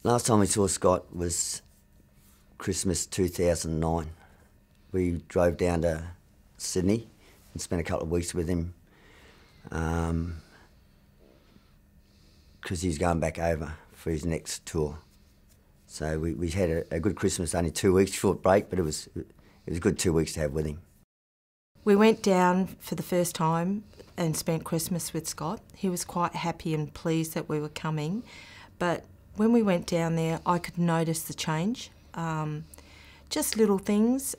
Last time we saw Scott was Christmas 2009. We drove down to Sydney and spent a couple of weeks with him because he's going back over for his next tour. So we had a good Christmas, only 2 weeks, short break, but it was a good 2 weeks to have with him. We went down for the first time and spent Christmas with Scott. He was quite happy and pleased that we were coming, but when we went down there, I could notice the change. Just little things,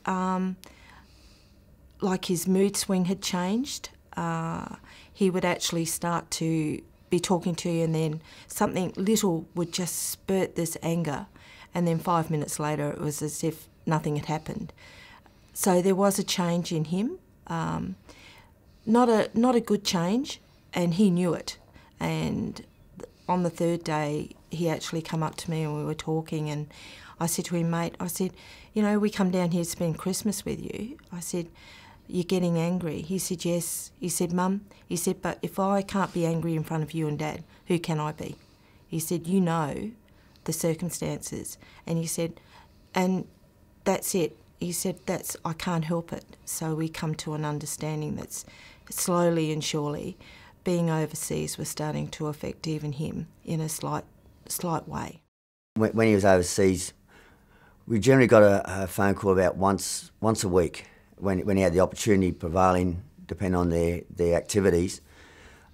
like his mood swing had changed. He would actually start to be talking to you and then something little would just spurt this anger, and then 5 minutes later it was as if nothing had happened. So there was a change in him, not a good change, and he knew it. And on the third day he actually come up to me and we were talking, and I said to him, mate, I said, you know, we come down here to spend Christmas with you. I said, you're getting angry. He said, yes. He said, Mum, he said, but if I can't be angry in front of you and Dad, who can I be? He said, you know the circumstances. And he said, and that's it. He said, I can't help it. So we come to an understanding that's slowly and surely being overseas was starting to affect even him in a slight way. When he was overseas, we generally got a phone call about once a week when he had the opportunity prevailing, depending on their activities.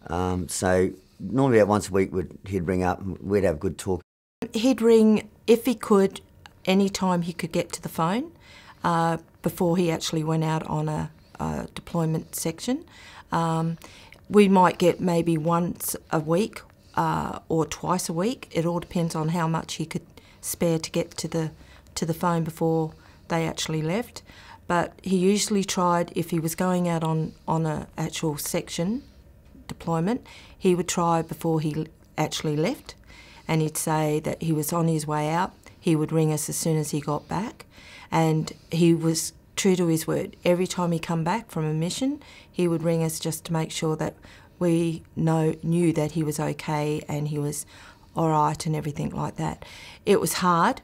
So normally about once a week he'd ring up and we'd have a good talk. He'd ring if he could, any time he could get to the phone, before he actually went out on a deployment section. We might get maybe once a week or twice a week. It all depends on how much he could spare to get to the phone before they actually left. But he usually tried, if he was going out on an actual section deployment, he would try before he actually left, and he'd say that he was on his way out. He would ring us as soon as he got back, and he was true to his word. Every time he come back from a mission, he would ring us just to make sure that we knew that he was okay and he was all right and everything like that. It was hard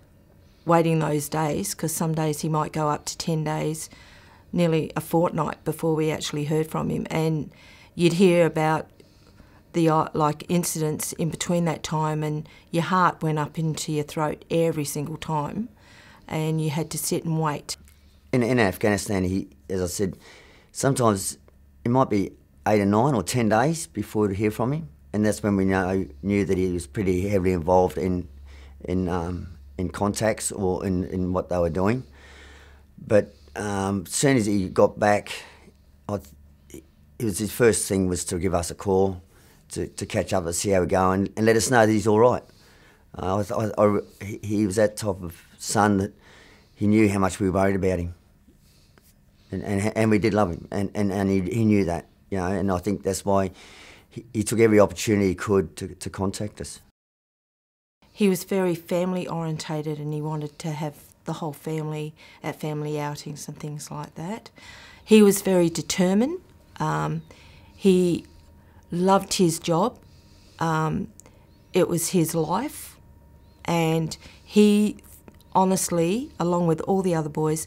waiting those days, because some days he might go up to 10 days, nearly a fortnight before we actually heard from him, and you'd hear about the incidents in between that time, and your heart went up into your throat every single time, and you had to sit and wait. In Afghanistan, as I said, sometimes it might be 8 or 9 or 10 days before we'd hear from him, and that's when we knew that he was pretty heavily involved in contacts or in what they were doing. But as soon as he got back, his first thing was to give us a call to catch up and see how we're going and let us know that he's all right. He was that type of son that he knew how much we worried about him, and we did love him, and he knew that, you know, and I think that's why he took every opportunity he could to contact us. He was very family orientated, and he wanted to have the whole family at family outings and things like that. He was very determined. He loved his job. It was his life, and he honestly, along with all the other boys,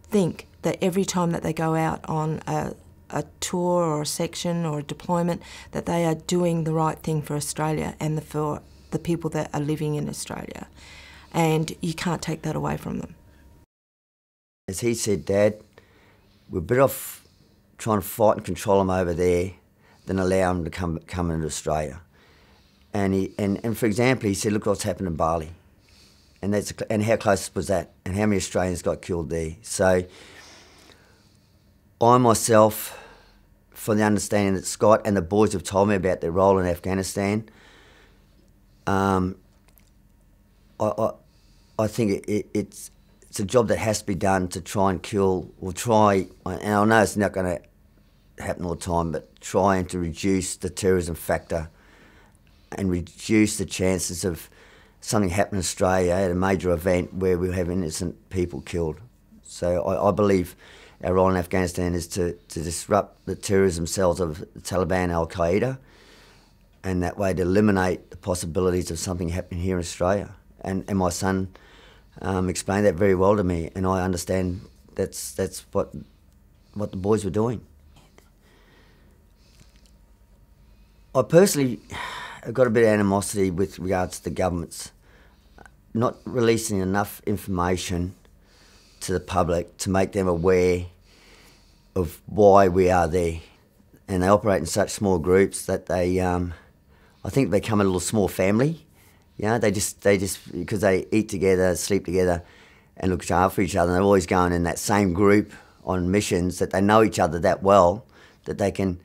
think that every time that they go out on a tour or a section or a deployment, that they are doing the right thing for Australia and for the people that are living in Australia, and you can't take that away from them. As he said, Dad, we're better off trying to fight and control them over there than allow them to come into Australia. And for example, he said, look what's happened in Bali, and how close was that, and how many Australians got killed there. So I myself, for the understanding that Scott and the boys have told me about their role in Afghanistan, I think it's a job that has to be done to try and kill, or try, and I know it's not going to happen all the time, but trying to reduce the terrorism factor and reduce the chances of something happening in Australia at a major event where we have innocent people killed. So I believe our role in Afghanistan is to disrupt the terrorism cells of the Taliban and Al-Qaeda, and that way to eliminate the possibilities of something happening here in Australia. and my son explained that very well to me, and I understand that's what the boys were doing. I personally have got a bit of animosity with regards to the governments not releasing enough information to the public to make them aware of why we are there. And they operate in such small groups that they, I think they become a little small family. You know, they just because they eat together, sleep together, and look after each other. And they're always going in that same group on missions, that they know each other that well that they can,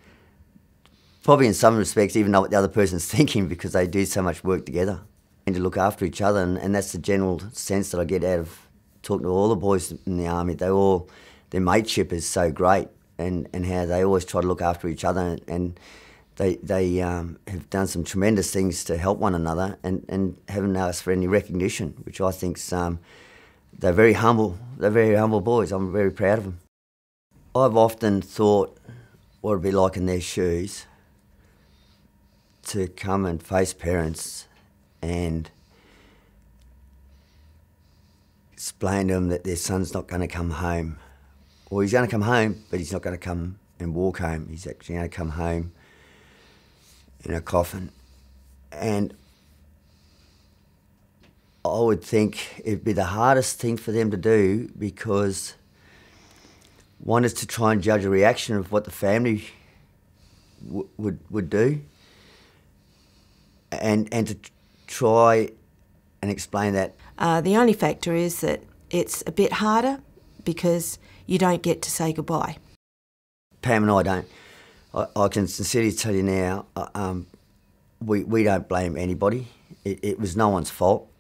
probably in some respects, even know what the other person's thinking because they do so much work together and to look after each other. And that's the general sense that I get out of talking to all the boys in the army. Their mateship is so great, and how they always try to look after each other, and they have done some tremendous things to help one another, and haven't asked for any recognition, which I think's they're very humble. They're very humble boys. I'm very proud of them. I've often thought what it'd be like in their shoes to come and face parents and explain to them that their son's not going to come home. Or he's going to come home, but he's not going to come and walk home. He's actually going to come home in a coffin. And I would think it'd be the hardest thing for them to do, because one is to try and judge a reaction of what the family would do, and to try and explain that. The only factor is that it's a bit harder because you don't get to say goodbye. Pam and I don't. I can sincerely tell you now, we don't blame anybody. It was no one's fault.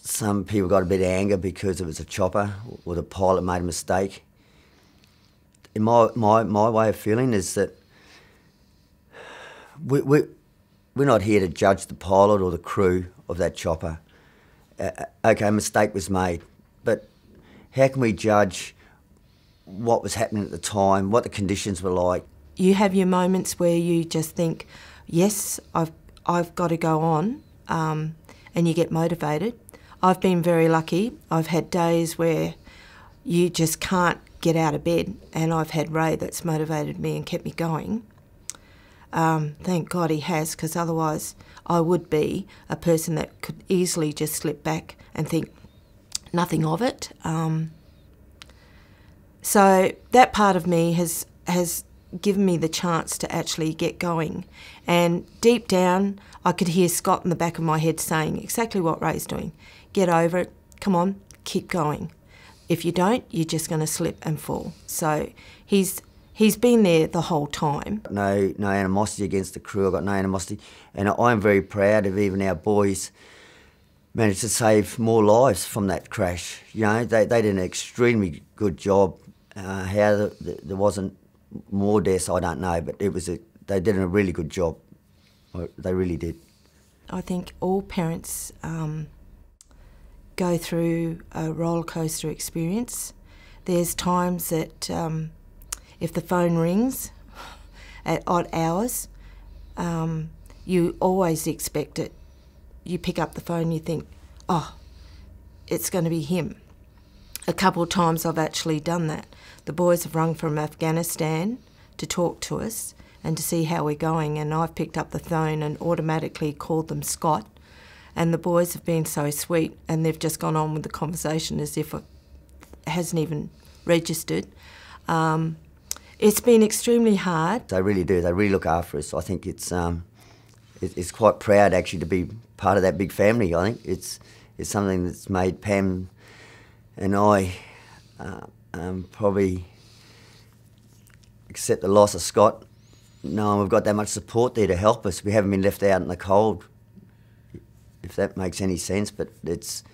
Some people got a bit of anger because it was a chopper or the pilot made a mistake. In my way of feeling is that we're not here to judge the pilot or the crew of that chopper. Okay, a mistake was made, but how can we judge what was happening at the time, what the conditions were like? You have your moments where you just think, yes, I've got to go on, and you get motivated. I've been very lucky. I've had days where you just can't get out of bed, and I've had Ray that's motivated me and kept me going. Thank God he has, because otherwise I would be a person that could easily just slip back and think nothing of it. So that part of me has given me the chance to actually get going. And deep down, I could hear Scott in the back of my head saying exactly what Ray's doing. Get over it, come on, keep going. If you don't, you're just going to slip and fall. So he's been there the whole time. No animosity against the crew. I've got no animosity. And I'm very proud of even our boys managed to save more lives from that crash. You know, they did an extremely good job. How there wasn't more deaths, I don't know, but they did a really good job. They really did. I think all parents go through a roller coaster experience. There's times that if the phone rings at odd hours, you always expect it. You pick up the phone, you think, oh, it's going to be him. A couple of times I've actually done that. The boys have rung from Afghanistan to talk to us and to see how we're going, and I've picked up the phone and automatically called them Scott, and the boys have been so sweet, and they've just gone on with the conversation as if it hasn't even registered. It's been extremely hard. They really do. They really look after us. I think it's quite proud actually to be part of that big family. I think it's something that's made Pam and I probably accept the loss of Scott, knowing we've got that much support there to help us. We haven't been left out in the cold, if that makes any sense. But it's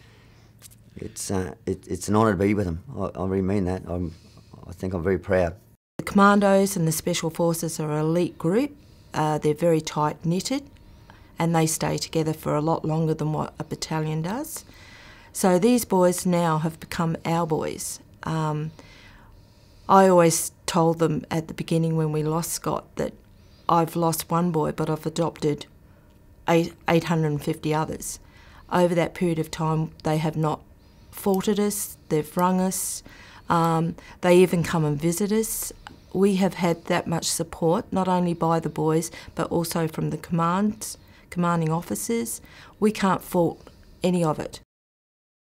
an honour to be with them. I really mean that. I think I'm very proud. The Commandos and the Special Forces are an elite group. They're very tight-knitted, and they stay together for a lot longer than what a battalion does. So these boys now have become our boys. I always told them at the beginning when we lost Scott that I've lost one boy, but I've adopted 850 others. Over that period of time, they have not faulted us, they've rung us, they even come and visit us. We have had that much support, not only by the boys, but also from the commanding officers. We can't fault any of it.